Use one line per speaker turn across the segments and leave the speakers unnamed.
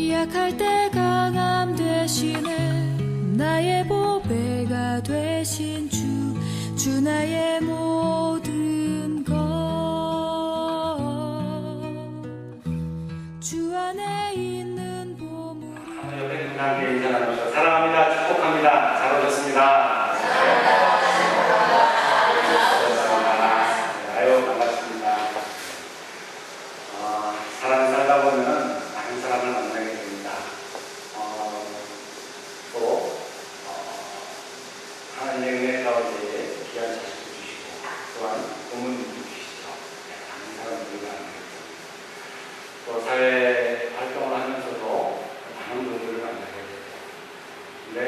약할 때 강함 대신에 나의 보배가 되신 주 나의 모든 것 주 안에 있는 보물이
옆에 누나에게 인사 나누셔서 사랑합니다, 축복합니다. 잘 오셨습니다. 아유, 반갑습니다. 사람 살다 보면 많은 사람을 만나게 됩니다. 또 하나님의 은혜 가운데 귀한 자식도 주시고 또한 부모님도 주시죠. 많은 사람들이 만나게 됩니다. 또 사회 활동을 하면서도 많은 분들을 만나게 됩니다. 근데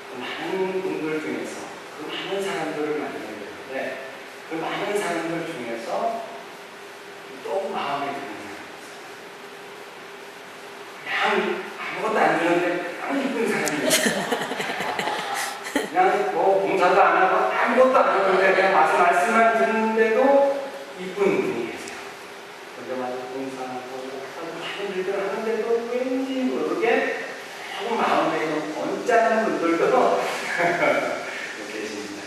그 많은 분들 중에서 그 많은 사람들을 만나게 되는데 그 많은 사람들 중에서 또 마음에 드는 사람이 있어요. 그냥 아무것도 안 주는데 그냥 이쁜 사람이 있어요. 그냥 뭐 봉사도 안 하고 아무것도 안 하는데 그냥 와서 말씀만 듣는데도 이쁜 분이 계세요. 근데 와서 봉사하고 많은 일들을 하는데도 왠지 모르게 조금 마음에 있는 언짢은 분들도 계십니다.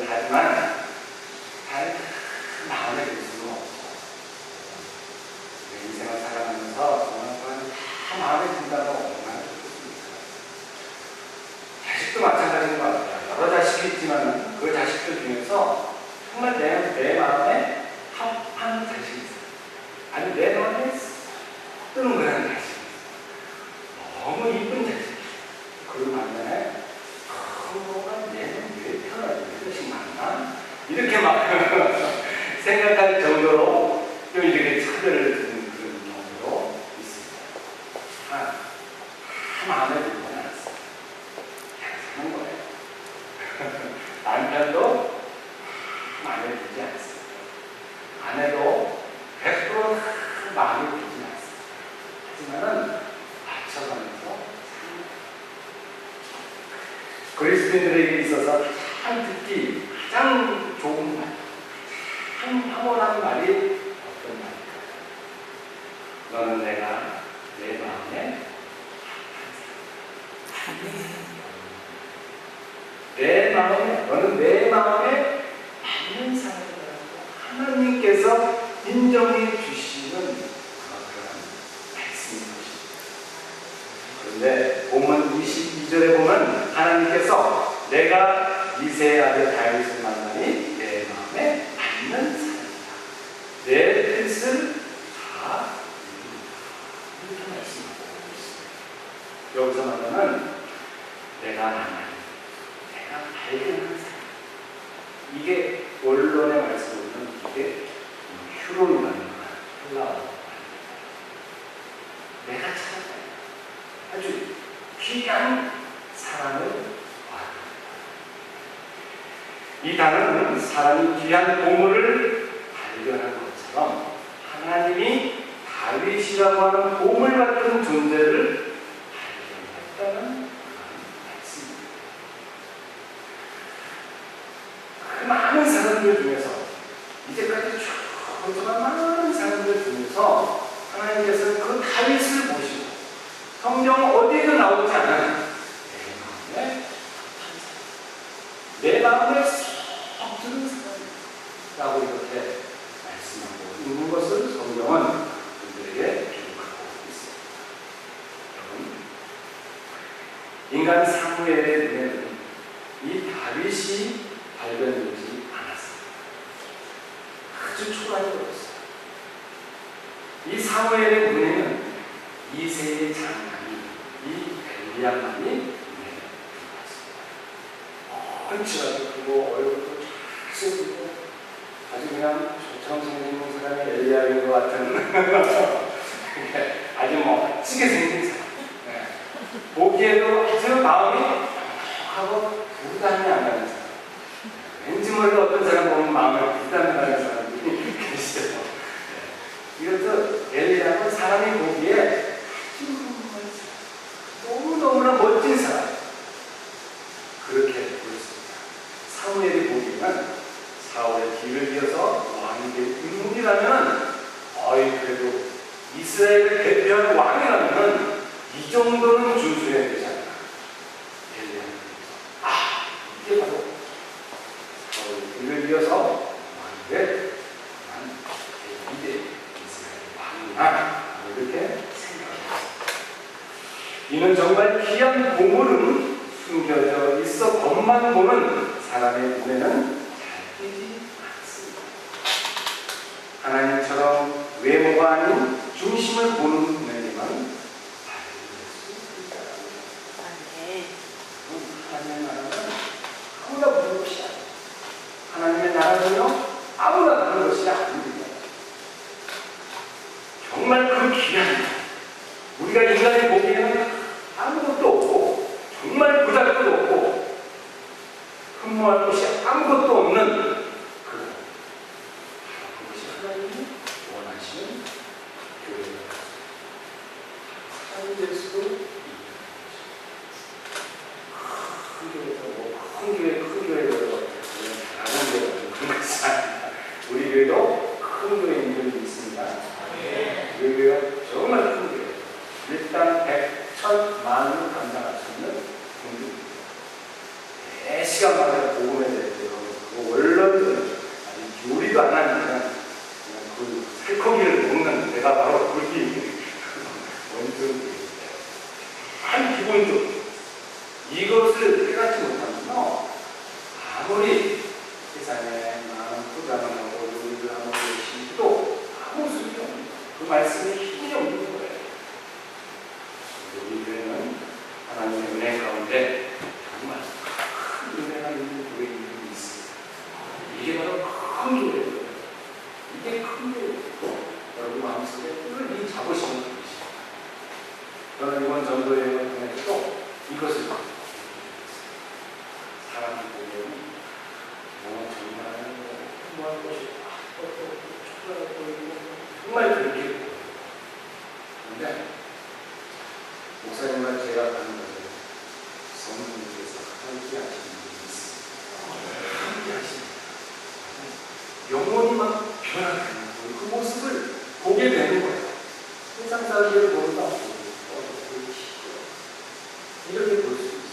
하지만 잘 마음에 들 수는 없죠. 인생을 살아가면서 정말 다 마음에 든다고 얼마나 좋겠습니까? 자식도 마찬가지인 것 같아요. 여러 자식이 있지만 그 자식들 중에서 정말 내 마음에 합한 자식이 있어요. 아니 내 마음에 뜨는 그런 자식이 있어요. 너무 이쁜 자식이 그 반면에 그거가 내는 왜 태어나지? 왜 자식 맞나? 이렇게 막 생각할 정도로 좀 이렇게 차별을 두는 그런 경우도 있습니다. 마음에 들지 않았어요. 그냥 사는 거예요. 남편도 마음에 들지 않았어요. 아내도 100% 마음에 들지 않았어요. 하지만은 맞춰가면서 그리스도인들에게 있어서 참 듣기 가장 좋은 말, 참 황홀한 말이 어떤 말일까요? 너는 내가 내 마음에 내 마음에, 너는 내 마음에 맞는 사람이라고 하나님께서 인정해 주시는 그런 말씀인 것입니다. 그런데 본문 22절에 보면 하나님께서 내가 이새의 아들 다윗을 만나니 내 마음에 맞는 사람이다. 내 뜻을 다 이룬다. 이렇게 말씀하고 있습니다. 여기서 말하면 내가 만나는, 내가 발견하는 사람. 이게 원론의 말씀으로는 이게 휴론이라는 말, 헬라어로 내가 찾았다. 아주 귀한 사람을 봐야 이 단어는 사람이 귀한 보물을 발견한 것처럼 하나님이 다윗이라고 하는 보물 같은 존재를 발견했다는 그런 말씀입니다. 그 많은 사람들 중에서 이제까지 쭉 많은 사람들 중에서 하나님께서 그 다윗을 보시고 성경 어디에도 나오지 않아요. 내 마음에 쏙 드는 사람이라고 이렇게 말씀하고 있는 것을 성경은 우리들에게 기록하고 있습니다. 여러분, 인간 사무엘의 눈에는 이 다윗이 발견되지 않았습니다. 아주 초라해졌어요. 이 사무엘의 눈에는 이새의 장남이, 이 엘리야만이 눈에 들어왔습니다. 펀치가도 크고 얼굴도 잘생기고 아주 그냥 조처럼 생긴 사람이 엘리야인 것 같은 아주 멋지게 생긴 사람. 네. 보기에도 아주 마음이 하고 부담이 안 가는 사람. 왠지 모르게 어떤 사람 보면 마음에 부담이 가는 사람들이 계시죠. 이것도 엘리야는 사람이 보기에 너무너무나 멋진 사람. 그렇게 보였습니다. 사무엘이 보기에는 사울의 뒤를 이어서 왕이 될 인물이라면 그래도 이스라엘을 대표하는 왕이라면 이 정도는 준수해야 되지 않나. 이게 바로 이를 이어서 왕들, 이제 이스라엘 왕이나 이렇게 생각합니다. 이는 정말 귀한 보물은 숨겨져 있어 겉만 보는 사람의 눈에는 잘 띄지 않습니다. 하나님처럼 외모가 아닌 중심을 보는 눈에게만 잘 띄질 수 있다는 하나님의 나라는 아무나 보는 것이 아니에요. 하나님의 나라는요, 아무나 보는 것이 아닙니다. 정말 그 귀한, 우리가 인간이 보기에는 아무것도 없고, 정말 부잘것도 없고, 흠모할 것이 아무것도 없는 그것이 하나님이 원하시는 교회입니다. 하나님 될 수도 있는 큰 교회로 작은 교회로 그런 것이 아닙니다. 우리 교회도 큰 교회인들이 있습니다. 우리 교회가 정말 큰 교회. 일단 100천 만을 감당할 수 있는 공동입니다. 매 시간마다 복음에 대해서 그 원론을 아니 요리도 안 하는 그냥 그 살코기를 먹는 내가 바로 우리 원정교회입니다. 한 기본적으로 이것을 깨닫지 못하면요, 아무리 세상에 많은 포장을 하고 요리를 하고 열심히 해도 아무 소용이 없는, 그 말씀에 힘이 없는 거예요. 우리 교회는 하나님의 은혜 가운데 정말 큰 은혜가 있는 교회들이 있습니다. 이게 바로 큰 교회예요. 이게 큰 교회예요. 여러분 마음속에 늘 이 자부심을 가지시고, 저는 이번 전도여행을 통해서도 이것을 사람들 보면 정말 흠모할 것이 초라해 보이고 정말 그렇게 보여요. 그런데 목사님과 제가 가는 것을 성령님께서 함께 하시는 분이 있습니다. 함께 하십니다. 영혼이 막 변화되는 그 모습을 보게 되는 거예요. 세상 사람들을 보는다. 이렇게 볼 수 있어요.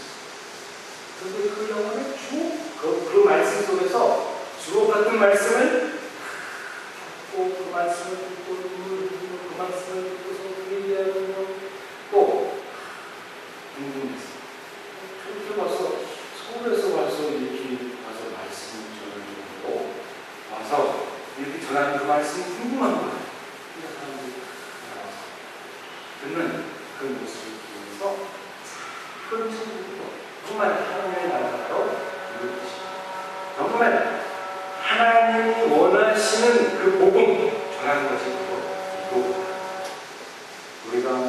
그런데 그 영혼의 그 말씀 속에서 주옥 같은 말씀을 듣고 그 말씀을 듣고 눈물을 흘리고 그 말씀을 듣고서 그에 대하여 또 궁금했어요. 저렇게 와서 서울에서 와서 이렇게 와서 말씀을 전하는 와서 이렇게 전하는 그 말씀이 궁금한 거예요. 그래서 사람들이 나와서 듣는 그 모습을 보면서 큰 천국으로 정말 하나님의 나라로 이루어지십니다. 정말 하나님이 원하시는 그 복음 전하는 것이 바로 우리가 먼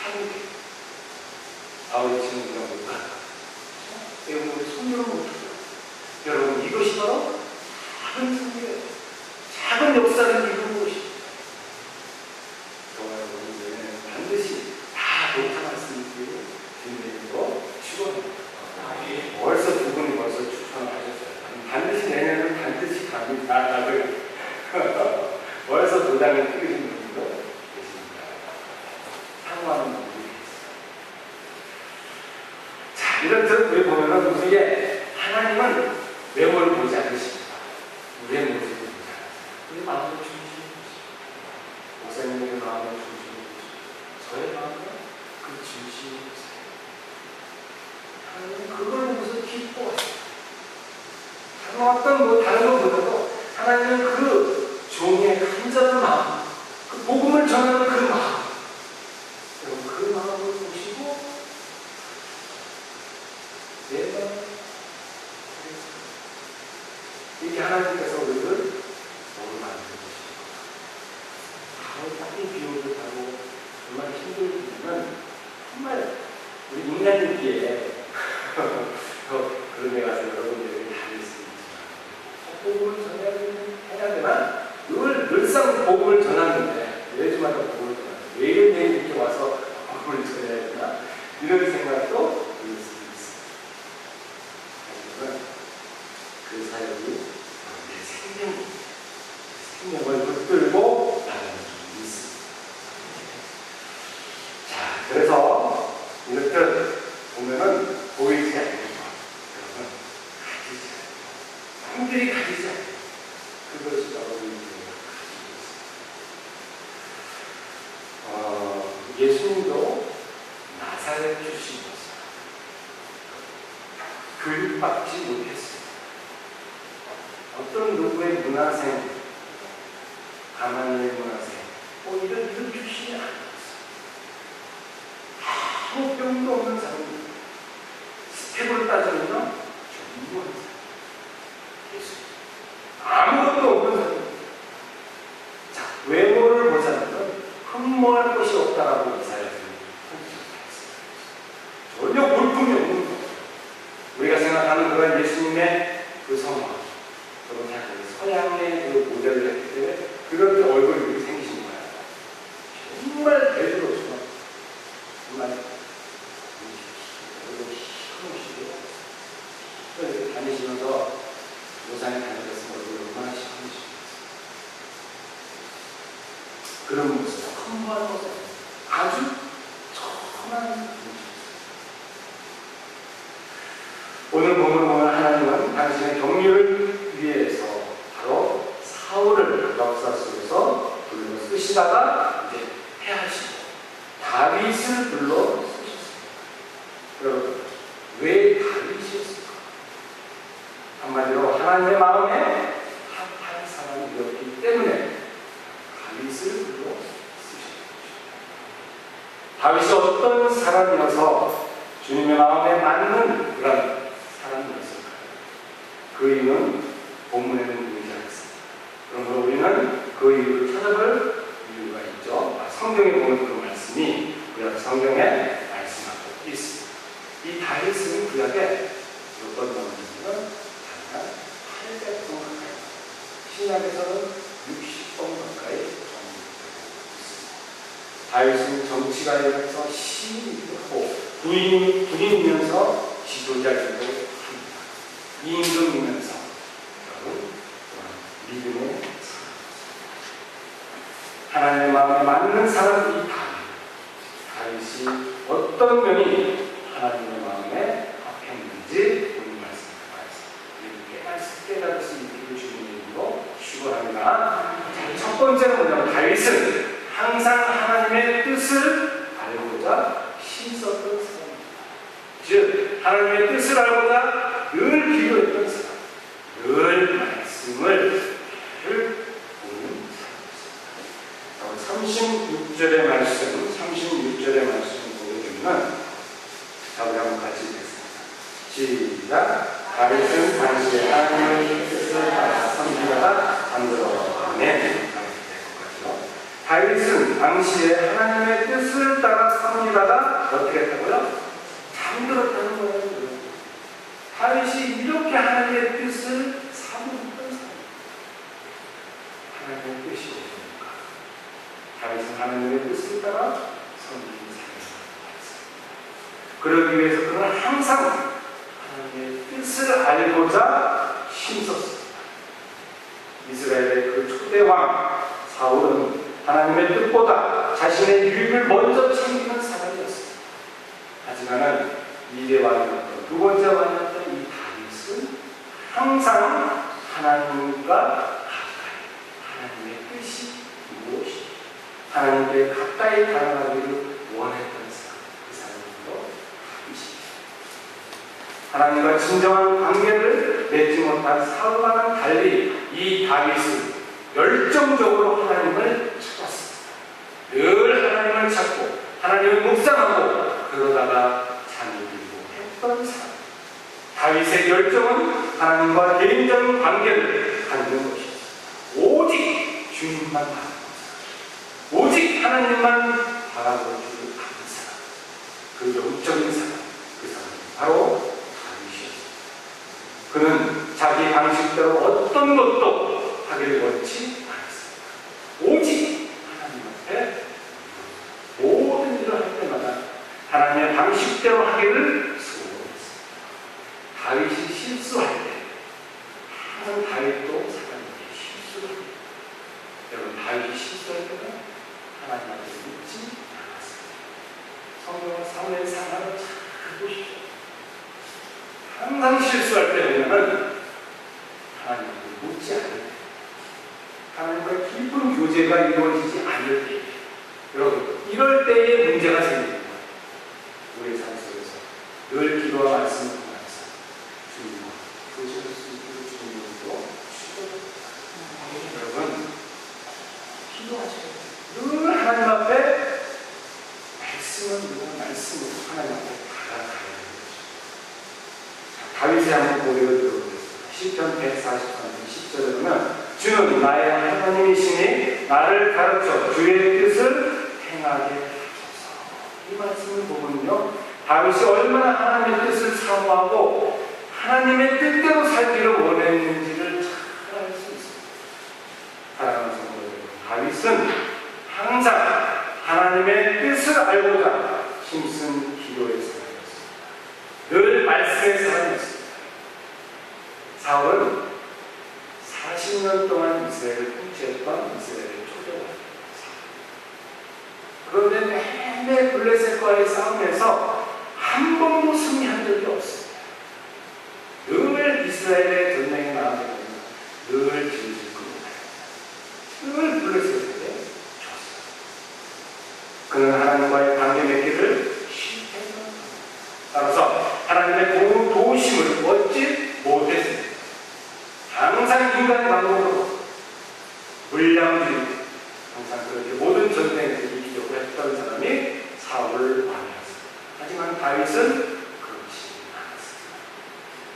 한국 아우리 친구들과 못 가요. 때문에 손으로 못해요. 여러분 이것이 바로 작은 천국이에요. 작은 역사를 이루는 것입니다. 정말 우리는 반드시 다 못한 말씀을 드리고 준비로 축원합니다. 벌써 두 분이 벌써 추천을 하셨어요. 반드시 내년은 반드시 갑니다. 벌써 도장을 찍으신 분들도 계십니다. 사모하는 분들이 계세요. 자, 이렇듯 우리 보면은 우리의 하나님은 외모를 보지 않으십니다. 우리의 모습을 보지 않으십니다. 우리 마음을 중심에 보십니다. 목사님의 마음을 중심에 보십니다. 저의 마음을 그 중심에 보세요. 하나님은 그걸 보고서 기뻐하세요. 다른 것보다도 하나님은 그 종의 간절한 마음, 그 복음을 전하는 그 마음, 여러분 그 마음을 보시고 내 마음 이게 하나님께서 우리를 복을 만드는 것입니다. 바로 딱히 비용을 하고 정말 힘들지만 정말 우리 인간이기에 그런 데 가서 여러분들이 다 있습니다. 복음을 전해야 되나? 늘상 복음을 전하는데 매주마다 복음을 전하는데 매일매일 이렇게 와서 복음을 전해야 되나? 이런 생각도 들 수 있습니다. 하지만 그 사역이 내 생명을 붙들고 나가는 게 있습니다. 자, 그래서 이렇듯 보면은 보이지 않는 것, 여러분, 가지지 않는 남들이 가지지 않는 그것이 바로 예수님도 나사렛 출신이었어요. 교육받지 못했어요. 어떤 누구의 문화생, 가만히의 문화생, 이런 출신이 아니었어요. 아무 병도 없는 사람입니다. 스텝으로 따지면 전부 한 사람. 예수. 아무것도 없는 사람. 자, 외모를 보자면 흠모할 것이 없다라고 이사야서는 선지자가 했습니다. 전혀 볼품이 없는 것. 우리가 생각하는 그런 예수님의 그 성화, 그런 서양의 그 모델을 했기 때문에 그렇게 얼굴이 이렇게 생기신 거예요. 정말 대수롭지만 정말 이렇게 다니시면서 노산에 다니셨으면 얼굴이 얼마나 시커매시겠어요. 그런 모습, 험한 모습, 아주 정말 모습이었어요. 오늘 보면 하나님은 당신의 경륜을 위해서 바로 사울을 역사 속에서 불러 쓰시다가 이제 해하시고 다윗을 불러 쓰셨습니다. 여러분, 왜 다윗이었을까? 한마디로 하나님의 마음에 합한 사람이었기 때문에 다윗을 불러 쓰셨습니다. 다윗이 어떤 사람이어서 주님의 마음에 맞는 그런 사람이었을까요? 그 이유는 본문에는 보이지 않습니다. 그러므로 우리는 그 이유를 찾아볼 이유가 있죠. 성경에 보면 그 말씀이 구약 성경에 말씀하고 있습니다. 이 다윗은 구약에 몇 번 나오냐면 한 800번 가까이, 신약에서는 60번 가까이 있습니다. 다윗은 정치가이면서 시인이기도 하고 군인이면서 지도자이기도 합니다. 임금이면서 믿음의 하나님의 마음에 맞는 사람이 다윗이 어떤 면이 하나님의 마음에 합했는지 오늘 말씀을 깨달을 수 있기를 주님의 이름으로 축원합니다. 첫 번째는 뭐냐면 다윗은 항상 하나님의 뜻을 알고자 힘썼던 사람입니다. 즉 하나님의 뜻을 알고자 늘 기도했던 사람, 늘 말씀을 보는 사람이었습니다. 36절의 말씀 보여주면 자, 우리 한번 같이 읽겠습니다. 시작. 다윗은 당시에 하나님의 뜻을 따라 섬기다가 잠들어. 아멘. 다윗은 당시에 하나님의 뜻을 따라 섬기다가 어떻게 했다고요? 잠들었다는 거예요. 다윗이 이렇게 하나님의 뜻을 사모했던 사람입니다. 하나님의 뜻이 없습니까? 다윗은 하나님의 뜻을 따라 섬기는 사람입니다. 그러기 위해서 그는 항상 하나님의 뜻을 알고자 힘썼습니다. 이스라엘의 그 초대왕 사울은 하나님의 뜻보다 자신의 유익을 먼저 챙기는 사람이었습니다. 하지만 이대 왕이었던 두 번째 왕이었던 이 다윗은 항상 하나님과 가까이, 하나님의 뜻이 무엇이 하나님께 가까이 다가가기를 원했던 사람, 그 사람으로 다윗입니다. 하나님과 진정한 관계를 맺지 못한 사울과는 달리 이 다윗은 열정적으로 하나님을 찾았습니다. 늘 하나님을 찾고 하나님을 묵상하고 그러다가 잠이 들고 했던 사람. 다윗의 열정은 하나님과 개인적인 관계를 갖는 것이었습니다. 오직 주님만 바라보는 사람, 오직 하나님만 바라보는 사람, 그 영적인 사람, 그 사람이 바로 다윗이었습니다. 그는 자기 방식대로 어떤 것도 하기를 원치 않았습니다. 오직 하나님 앞에 모든 일을 할 때마다 하나님의 방식대로 하기를 소원했습니다. 다윗이 실수할 때 항상 다윗도 사람에게 실수를 합니다. 여러분, 다윗이 실수할 때는 하나님 앞에 묻지 않았습니다. 항상 실수할 때 보면은 하나님을 묻지 않을 때, 하나님과 깊은 교제가 이루어지지 않을 때, 여러분 이럴 때에 문제가 생깁니다. 우리의 삶 속에서 늘 기도와 말씀을 통해서 주님과 교제할 수 있도록 주님으로 여러분 기도하셔야 돼요. 늘 하나님 앞에 말씀으로 하나님 앞에 다가가야 되죠. 다윗이 한번 고백을 들어보겠습니다. 시편 143편 10절에 보면 주는 나의 하나님이시니 나를 가르쳐 주의 뜻을 행하게 하소서. 이 말씀을 보면요, 다윗이 얼마나 하나님의 뜻을 사모하고 하나님의 뜻대로 살기를 원했는지를 잘 알 수 있습니다. 사랑하는 성도 여러분, 다윗은 항상 하나님의 뜻을 알고자 힘쓴 기도의 사람이었습니다. 늘 말씀의 사람이었습니다. 사울은 40년 동안 이스라엘을 통치했던 이스라엘의 초대왕입니다. 그런데 매매 블레셋과의 싸움에서 한 번도 승리한 적이 없습니다. 늘 이스라엘의 전쟁에 나가면 늘 질질 끌고 늘 블레셋에게 졌어요. 그는 하나님과의 관계 맺기를 실패했습니다. 따라서 하나님의 도우심을 얻지 못했습니다. 항상 인간의 방법으로 물량주의, 항상 그렇게 모든 전쟁에서 이기려고 했던 사람이 사울 왕이었습니다. 하지만 다윗은 그렇지 않았습니다.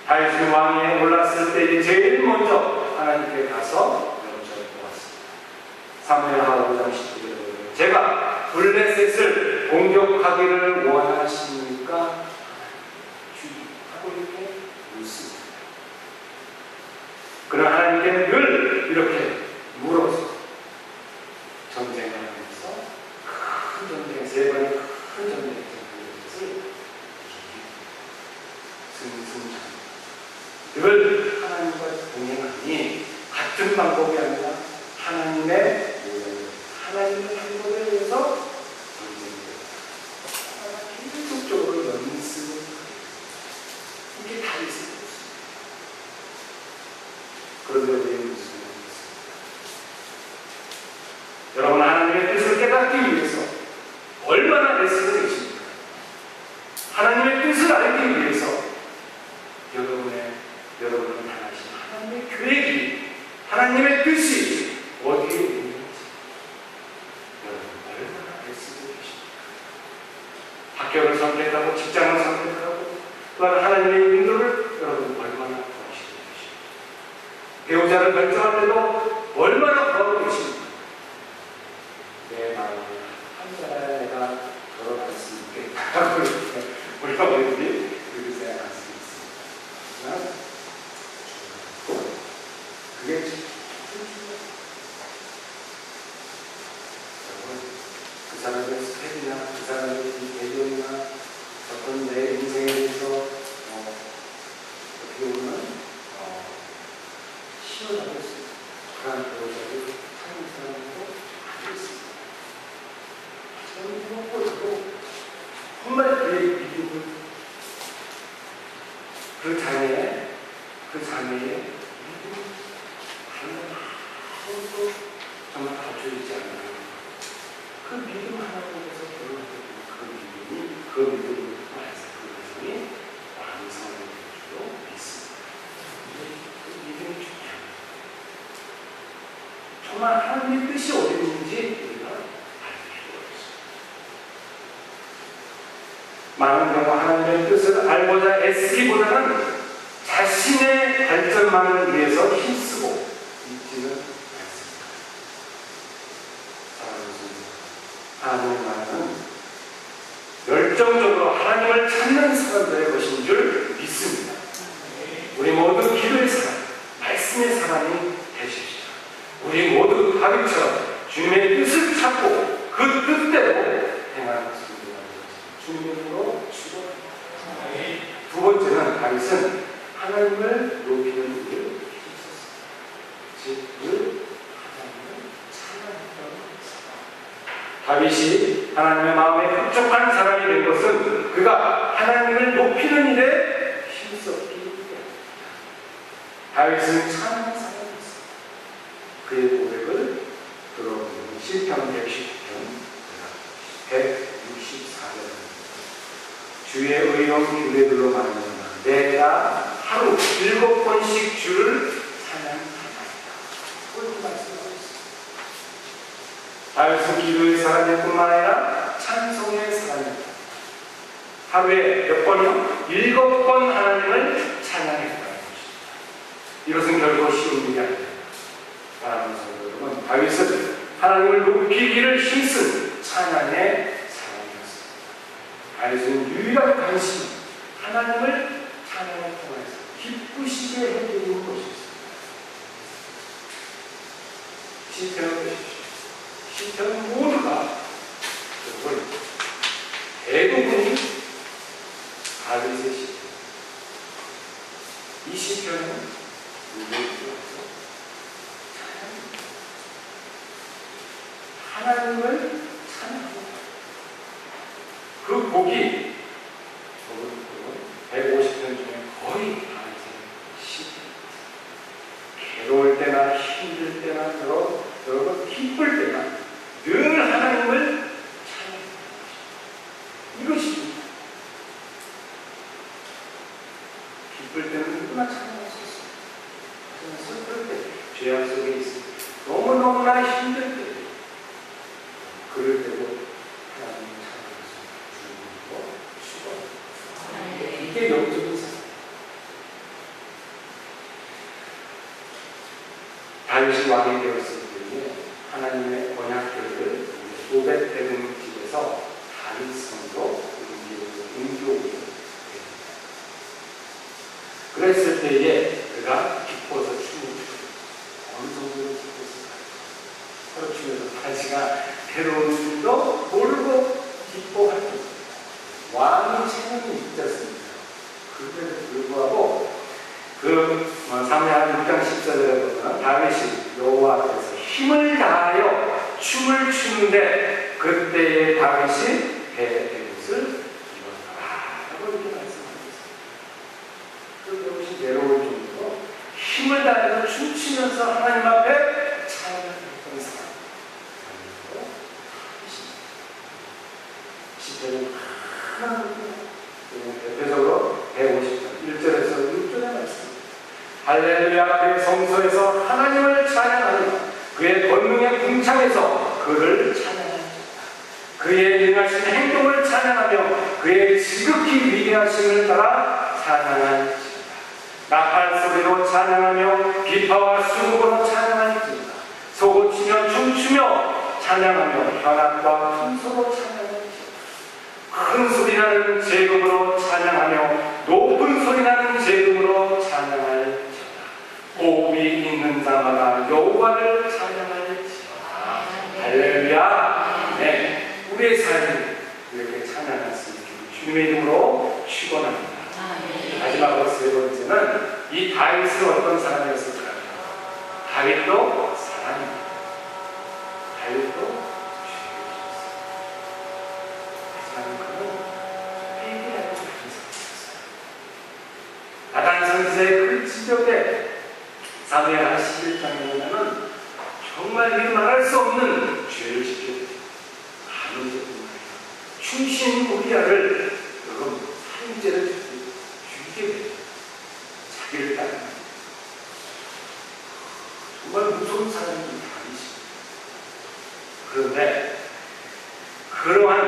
다윗이 왕위에 올랐을 때 제일 먼저 하나님께 가서 여쭤 보았습니다. 사무엘하 5장 19절에 제가 블레셋을 공격하기를 원하십니까? 하고 이렇게 묻습니다. 그러나 하나님께는 늘 이렇게 물어서 전쟁을 하면서 큰 전쟁, 세 번의 큰 전쟁에서 블레셋을 승승장 늘 하나님과 동행하니 같은 방법이 아니라 하나님의 하나님의 방법에 의해서 계속적으로 연습을 이게 다 있습니다. 그런데 우리의 모습은 여러분 하나님의 뜻을 깨닫기 위해서 얼마나 애쓰고 계십니까? 하나님의 뜻을 알기 위해서 여러분을 향하신 하나님의 계획이, 하나님의 뜻이 어디에 있는지 여러분 얼마나 애쓰고 계십니까? 학교를 선택하고 직장을 선택하고 또한 하나님의 인도를 여러분 얼마나 도와주시고 계십니까? 배우자를 결정할 때도 얼마나 도와주고 계십니까? 내 마음을 한자라야 내가 결혼할 수 있겠다. 우리 어머니들이 그렇게 생각할 수 있습니다. 그게 여러분, 그 사람의 스펙이나 그 사람의 배경이나 어떤 내 인생에 대해서 어떻게 보면 시원하게 수 있습니다. 그런 배우자들 하는 사람도 아주 있습니다. 저는 무엇보다도 정말 그의 믿음을 그 자매의 믿음을 하나도 정말 갖춰지지 않는 그 믿음 하나님께서 결혼하게 그 믿음을 통해서 그 믿음이 완성이 될 줄로 믿습니다. 그 믿음이 중요합니다. 정말 하나님의 뜻이 어디 있는지 우리가 알 필요가 있습니다. 많은 경우 하나님의 뜻을 알고자 애쓰기보다는 자신의 발전만을 위해서 힘쓰고 있지는 않습니다. 하나님의 말은 열정적으로 하나님을 찾는 사람들의 것인 줄 믿습니다. 우리 모두 기도의 사람, 말씀의 사람이 되십시오. 우리 모두 다윗처럼 주님의 뜻을 찾고 그 뜻대로 행하는 것입니다. 주님으로 축원합니다. 두 번째는 다윗은 하나님을 높이는 일을 힘썼습니다. 즉, 늘 하나님을 찬양했다고 합니다. 다윗이 하나님의 마음에 흡족한 사람이 된 것은 그가 하나님을 높이는 일에 힘썼기 다윗은 찬양의 사람이었습니다. 그의 고백을 들어보면 시편 119편 164절 주의 의로운 규례들로 말미암아 내가 하루 7번씩 주를 찬양하나이다. 그렇게 말씀하고 있습니다. 다윗은 기도의 사람일 뿐만 아니라 찬송의 사람입니다. 하루에 몇 번이요? 7번 하나님을 찬양했다는 것입니다. 이것은 결코 쉬운 일이 아닙니다. 사랑하는 성도 여러분, 다윗은 하나님을 높이기를 힘쓴 찬양의 사람이었습니다. 다윗은 유일한 관심이 하나님을 찬양을 통해서 기쁘시게 해드리는 것이었습니다. 시편을 보십시오. 시편은 모두가 여러분 대부분이 다윗의 시편. 이 시편은 누구에게서 하나님을 찬양합니다. 그 곡이 150편 중에 거의 다윗의 시편. 괴로울 때나 힘들 때나 여러분 기쁠 때나 늘 하나님을 찬양합니다. 이것이 기쁠 때는 누구나 찬양할 수 있습니다. 하지만 슬플 때, 죄악 속에 있을 때, 너무너무나 힘들 때, 그럴 때도 하나님을 찬양할 수 있는 주님으로 쉬고 이게 영적인 삶. 다윗이 왕이 되었을 때에 하나님의 언약궤를 오벳에돔 집에서 다윗 성도 옮겨오게 됩니다. 그랬을 때에 그가 기뻐서 춤을 추고 어느 정도로 기뻤을까요? 서로 추면서 다시가 괴로운 줄도 모르고 기뻐할 것입니다. 왕이 체면이 있지 않습니까? 그럼에도 불구하고 사무엘하 6장 14절에 보면 다윗이 여호와 앞에서 힘을 다하여 춤을 추는데 그때에 다윗이 베옷을 입었더라 라고 이렇게 말씀하고 있습니다. 그 베옷이 외로울 정도로 힘을 다해서 춤추면서 하나님 앞에 찬양을 했던 사람. 시편은 하나님입니다. 대표적으로 150편 1절에서 6절의 말씀입니다. 할렐루야 그의 성소에서 하나님을 찬양하며 그의 권능의 궁창에서 그를 찬양하며 그의 능하신 행동을 찬양하며 그의 지극히 위대하심을 따라 찬양할지어다. 나팔 소리로 찬양하며 기파와 수목으로 찬양할지어다. 소고치며 춤추며 찬양하며 현악과 풍소로 찬양할지어다. 큰 소리 나는 제금으로 찬양하며 높은 소리 나는 제금으로 찬양할지어다. 호흡이 있는 자마다 여호와를 찬양할지어다. 할렐루야. 네, 우리의 삶을 이렇게 찬양할 수 있게 주님의 이름으로 축원합니다. 마지막으로 세 번째는 이 다윗은 어떤 사람이었을까요? 다윗도 사람입니다. 다윗도 나단 선지자의 그 지적에 사무엘하 11장에 보면은 정말 말할 수 없는 죄를 지켰어요. 가는 것뿐만 아니라 충신 우리아를 여러분 살인죄를 죽이게 돼요. 자기를 따르는 정말 무서운 사람이 다윗입니다. 그런데 그러한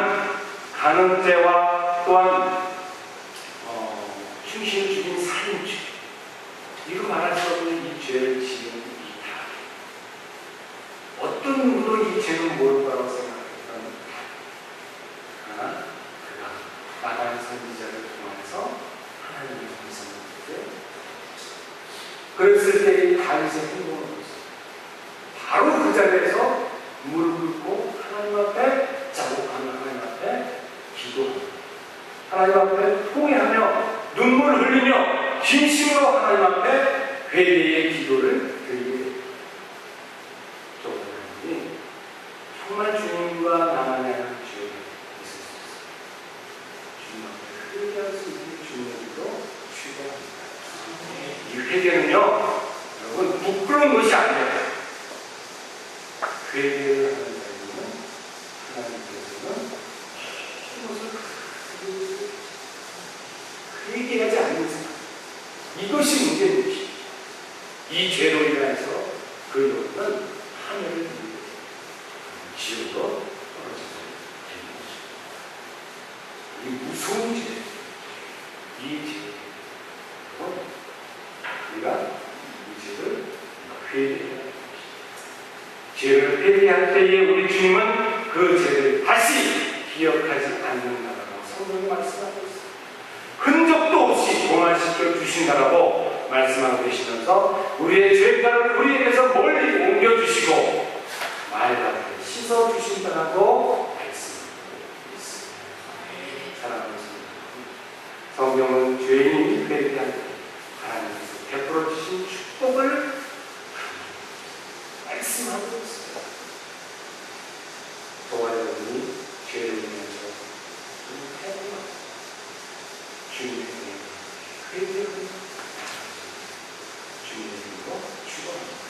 간음죄와 또한 충신을 죽인 살인죄, 이거 말할 수 없는 이 죄를 지은 이 다윗, 어떤 누구도 이 죄는 모를 거라고 생각했던 다윗, 그가 나단 선지자를 통해서 하나님의 음성을 듣게 그랬을 때 이 다윗의 행동을 보았습니다. 바로 그 자리에서 무릎 꿇고 하나님 앞에 자복하며 하나님 앞에 기도합니다. 하나님 앞에 통회하며 눈물 흘리며 진심으로 하나님 앞에 회개의 기도를 드리게 됩니다. 정말 주님과 나만의 죄가 있을 수 있습니다. 주님 앞에 회개할 수 있는 주님으로 축원합니다. 이 회개는요 속에서는 그것을 회개하지 않는 사람, 이것이 문제인 것입니다. 이 죄로 인해서 그 영혼은 하늘을 지옥으로 떨어지게 되는 것입니다. 이 무서운 죄, 이 죄로 우리가 이 죄를 회개해야 합니다. 죄를 회개할 때에 우리 주님은 그 죄를 다시 기억하지 않는다라고 성경이 말씀하고 있습니다. 흔적도 없이 동화시켜 주신다라고 말씀하고 계시면서 우리의 죄가를 우리에게서 멀리 옮겨주시고 맑게 씻어 주신다라고 말씀하고 있습니다. 사랑하는 성도, 성경은 죄인이 회개할 때 하나님께서 베풀어 주신 축복을 말씀하고 있습니다. 저와 여러분이 죄를 인해서 주님의 회개합니다. 주님의 이름으로 축원합니다.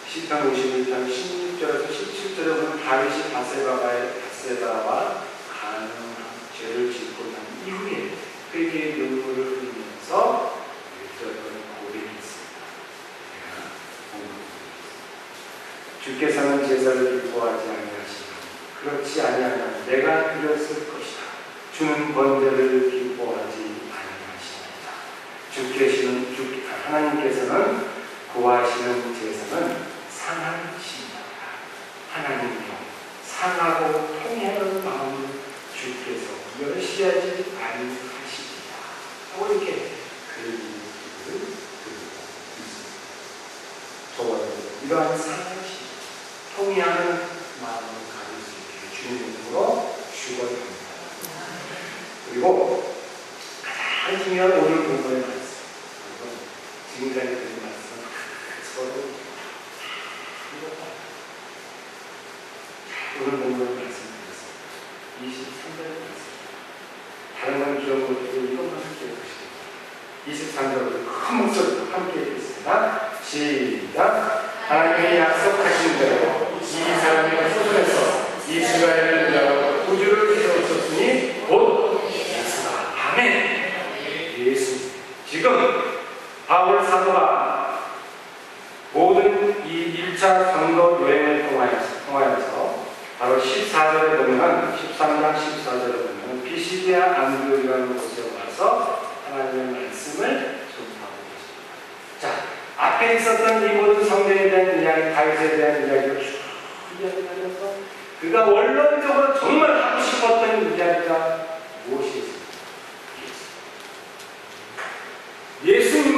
시편 51편 16절에서 17절에 보면 다윗이 바세바와 간음한 죄를 짓고 난 이후에 회개의 눈물을 흘리면서 이런 고백이 있습니다. 주께서는 제사를 기뻐하지 아니하시고 그렇지 아니하면 내가 드렸을 것이다. 주는 번제를 기뻐하지 아니하십니다. 하나님께서는 구하시는 제사는 상하십니다. 하나님께서 상하고 통해하는 마음을 주께서 멸시하지 아니하십니다. 하고 이렇게 그 얘기를 드리고 있습니다. 저와 이러한 상하심, 통해하는 마음을 가질 수 있게 주님으로 축원합니다. 그리고 가장 중요한 오늘 본문의 말씀, 지금까지 드린 말씀은 서로 오늘 본문의 말씀드렸습니다. 23절의 말씀. 다른 건 기억 못해도 이것만 기억하시고 23절부터 큰 목소리로 함께 읽겠습니다. 시작. 하나님의 약속하신 대로 이 사람의 소선에서 이스라엘을 위하여 구주를 세우셨으니 곧 예수다. 아멘. 예수. 지금 바울 사도가 모든 이 1차 선거 여행을 통하여서 바로 14절에 보면 13장 14절에 보면 비시디아 안디옥이라는 곳에 와서 하나님의 말씀을 전파하고 있습니다. 자, 앞에 있었던 이 모든 성경에 대한 이야기, 다윗에 대한 이야기를 쭉 이야기하면서 그가 원론적으로 정말 하고 싶었던 이야기가 무엇이 있습니까? 예수님을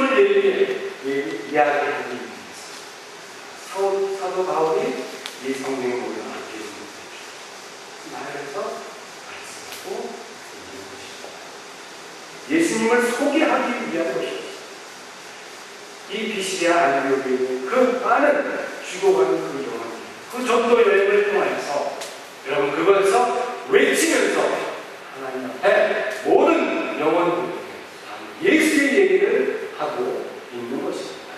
이야기하기 위해서 사도 바울이 이 성경의 모든 앞에 있는 나라에서 말씀하고 있는 것입니다. 예수님을 소개하기 위한 것입니다. 이 비시디아 안디옥에 있는 그 많은 죽어가는 그 영혼, 그 전도 여행을 통해서 여러분 그것에서 외치면서 하나님 앞에 모든 영혼들에게 예수의 얘기를 하고 있는 것입니다.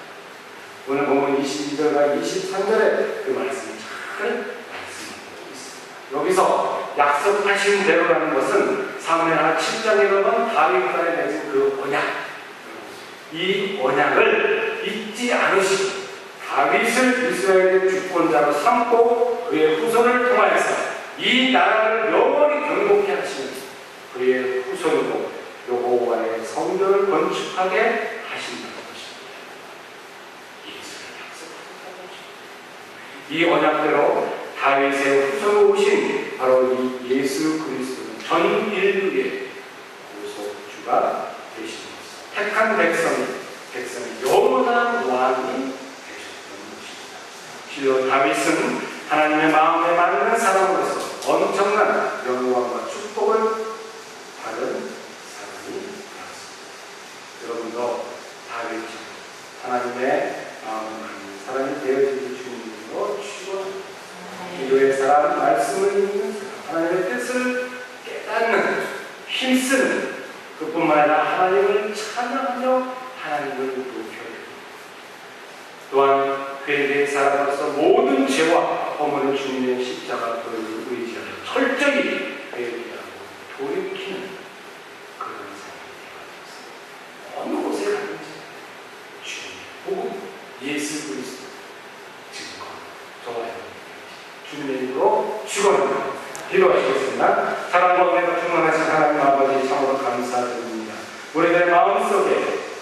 오늘 보면 22절과 23절에 그 말씀을 잘 말씀하고 있습니다. 여기서 약속하신 대로라는 것은 사무엘하 7장에 보면 다윗과의 맺은 그 언약, 이 언약을 잊지 않으시고 다윗을 이스라엘의 주권자로 삼고 그의 후손을 통하여서 이 나라를 영원히 경복케 하시는 그의 후손으로 여호와의 성전을 건축하게 하신다는 것입니다. 이 언약대로 다윗의 후손으로 오신 바로 이 예수 그리스도는 전 인류의 구속주가 되시는 것입니다. 택한 백성이 영원한 왕이 되셨던 것입니다. 실로 다윗은 하나님의 마음에 맞는 사람으로서 엄청난 영광과 축복을 받은 사람이 되었습니다. 여러분도 다윗처럼 하나님의 마음에 맞는 사람이 되어지기 주님으로 축원합니다. 기도의 사람, 말씀을 읽는 사람, 하나님의 뜻을 깨닫는, 힘쓰는 그뿐만 아니라 하나님을 찬양하며 하나님을 높여드립니다. 또한 회개의 사람으로서 모든 죄와 허물을 주님의 십자가 도를 의지하여 철저히 회개하고 돌이키는 그런 삶이 되어졌습니다. 어느 곳에 가든지 주님 복음 예수 그리스도 증거 좋아요. 주님의 이름으로 축원합니다. 기도하시겠습니다. 사랑과 은혜가 충만하신 하나님 아버지 참으로 감사드립니다. 우리들의 마음속에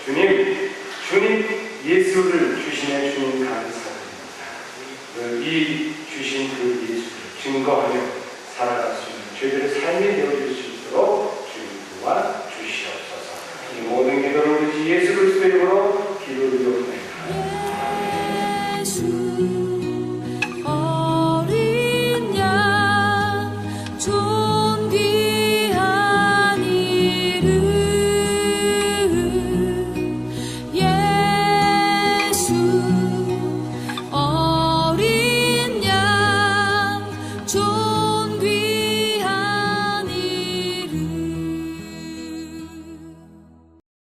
주님 예수를 주시는 주님 감사드립니다. 이 주신 그 예수를 증거하며 살아갈 수 있는 저희들의 삶이 되어줄 수 있도록 주님 도와 주시옵소서. 이 모든 기도를 우리 예수 그리스도의 이름으로 기도드리옵나이다.
예수 어린 양